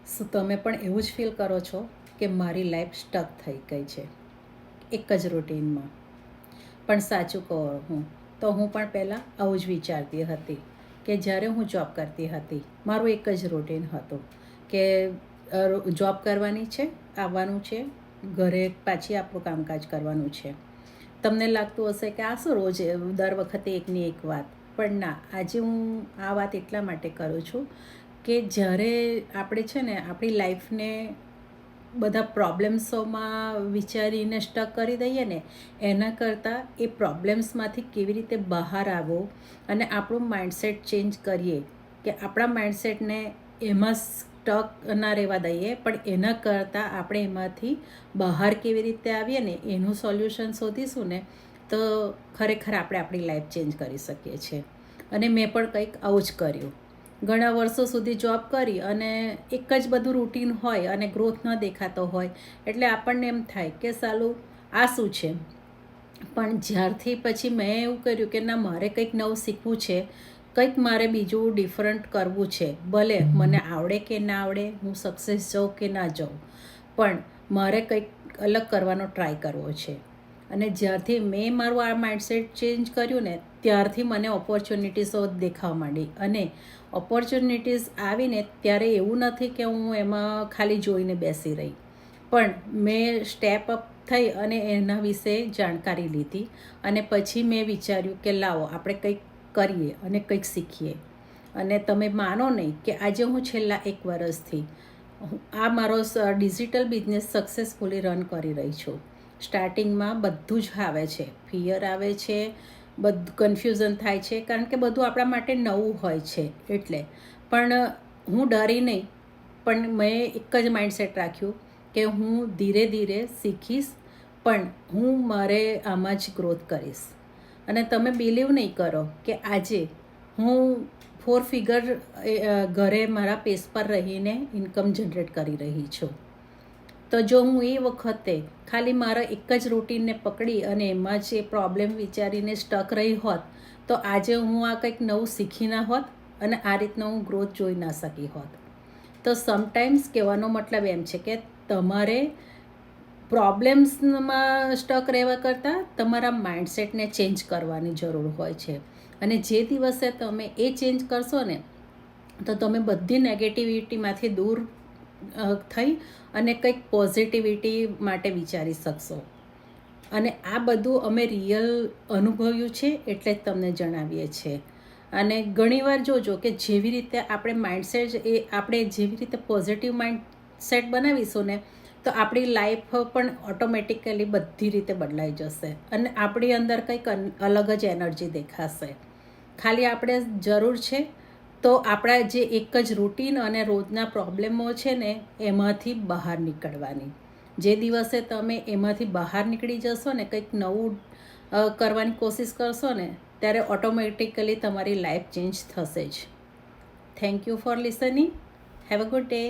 શું તમે પણ એવું જ ફીલ કરો છો કે મારી લાઈફ સ્ટક થઈ ગઈ છે એક જ રૂટીનમાં? પણ સાચું કહું તો હું પણ પહેલાં આવું જ વિચારતી હતી કે જ્યારે હું જોબ કરતી હતી મારું એક જ રૂટીન હતું કે જોબ કરવાની છે, આવવાનું છે, ઘરે પાછી આપણું કામકાજ કરવાનું છે. તમને લાગતું હશે કે આ શું રોજ દર વખતે એકની એક વાત, પણ ના, આજે હું આ વાત એટલા માટે કરું છું કે જ્યારે આપણે છે ને આપણી લાઈફને બધા પ્રોબ્લેમ્સોમાં વિચારીને સ્ટક કરી દઈએ ને, એના કરતાં એ પ્રોબ્લેમ્સમાંથી કેવી રીતે બહાર આવવો અને આપણું માઇન્ડસેટ ચેન્જ કરીએ કે આપણા માઇન્ડસેટને એમાં સ્ટક ના રહેવા દઈએ, પણ એના કરતાં આપણે એમાંથી બહાર કેવી રીતે આવીએ ને એનું સોલ્યુશન શોધીશું ને તો ખરેખર આપણે આપણી લાઈફ ચેન્જ કરી શકીએ છીએ. અને મેં પણ કંઈક આવું જ કર્યું. ઘણા વર્ષો સુધી જોબ કરી અને એક જ બધું રૂટીન હોય અને ગ્રોથ ન દેખાતો હોય એટલે આપણને એમ થાય કે સાલું આ શું છે. પણ જ્યારથી પછી મેં એવું કર્યું કે ના, મારે કંઈક નવું શીખવું છે, કંઈક મારે બીજું ડિફરન્ટ કરવું છે, ભલે મને આવડે કે ના આવડે, હું સક્સેસ જાઉં કે ના જાઉં, પણ મારે કંઈક અલગ કરવાનો ટ્રાય કરવો છે. અને જ્યારથી મેં મારું આ માઇન્ડસેટ ચેન્જ કર્યું ને ત્યારથી મને ઓપોર્ચ્યુનિટીઝો દેખાવા માંડી. અને ઓપોર્ચ્યુનિટીઝ આવીને ત્યારે એવું નથી કે હું એમાં ખાલી જોઈને બેસી રહી, પણ મેં સ્ટેપ અપ થઈ અને એના વિશે જાણકારી લીધી અને પછી મેં વિચાર્યું કે લાવો આપણે કંઈક કરીએ અને કંઈક શીખીએ. અને તમે માનો નહીં કે આજે હું છેલ્લા 1 વર્ષથી આ મારો ડિજિટલ બિઝનેસ સક્સેસફુલી રન કરી રહી છું. સ્ટાર્ટિંગમાં બધું જ આવે છે, ફિયર આવે છે, બધું કન્ફ્યુઝન થાય છે, કારણ કે બધું આપણા માટે નવું હોય છે એટલે. પણ હું ડરી નહીં, પણ મેં એક જ માઇન્ડસેટ રાખ્યું કે હું ધીરે ધીરે શીખીશ, પણ હું મારે આમાં જ ગ્રોથ કરીશ. અને તમે બિલીવ નહીં કરો કે આજે હું 4 ફિગર ઘરે મારા પેસ પર રહીને ઇન્કમ જનરેટ કરી રહી છું. તો જો હું એ વખતે ખાલી મારા એક જ રૂટીનને પકડી અને એમાં જ એ પ્રોબ્લેમ વિચારીને સ્ટક રહી હોત તો આજે હું આ કંઈક નવું શીખી ના હોત અને આ રીતનો હું ગ્રોથ જોઈ ના શકી હોત. તો સમટાઈમ્સ કહેવાનો મતલબ એમ છે કે તમારે પ્રોબ્લેમ્સમાં સ્ટક રહેવા કરતાં તમારા માઇન્ડસેટને ચેન્જ કરવાની જરૂર હોય છે. અને જે દિવસે તમે એ ચેન્જ કરશો ને તો તમે બધી નેગેટિવિટીમાંથી દૂર થઈ અને કંઈક પોઝિટિવિટી માટે વિચારી શકશો. અને આ બધું અમે રિયલ અનુભવ્યું છે એટલે જ તમને જણાવીએ છીએ. અને ઘણીવાર જોજો કે જેવી રીતે આપણે માઇન્ડસેટ આપણે જેવી રીતે પોઝિટિવ માઇન્ડસેટ બનાવીશું ને તો આપણી લાઈફ પણ ઓટોમેટિકલી બધી રીતે બદલાઈ જશે અને આપણી અંદર કંઈક અલગ જ એનર્જી દેખાશે. ખાલી આપણે જરૂર છે તો આપણા જે એક જ રૂટીન અને રોજના પ્રોબ્લેમો છે ને એમાંથી બહાર નીકળવાની. જે દિવસે તમે એમાંથી બહાર નીકળી જશો ને, કંઈક નવું કરવાની કોશિશ કરશો ને, ત્યારે ઓટોમેટિકલી તમારી લાઈફ ચેન્જ થશે જ. Thank you for listening. Have a good day.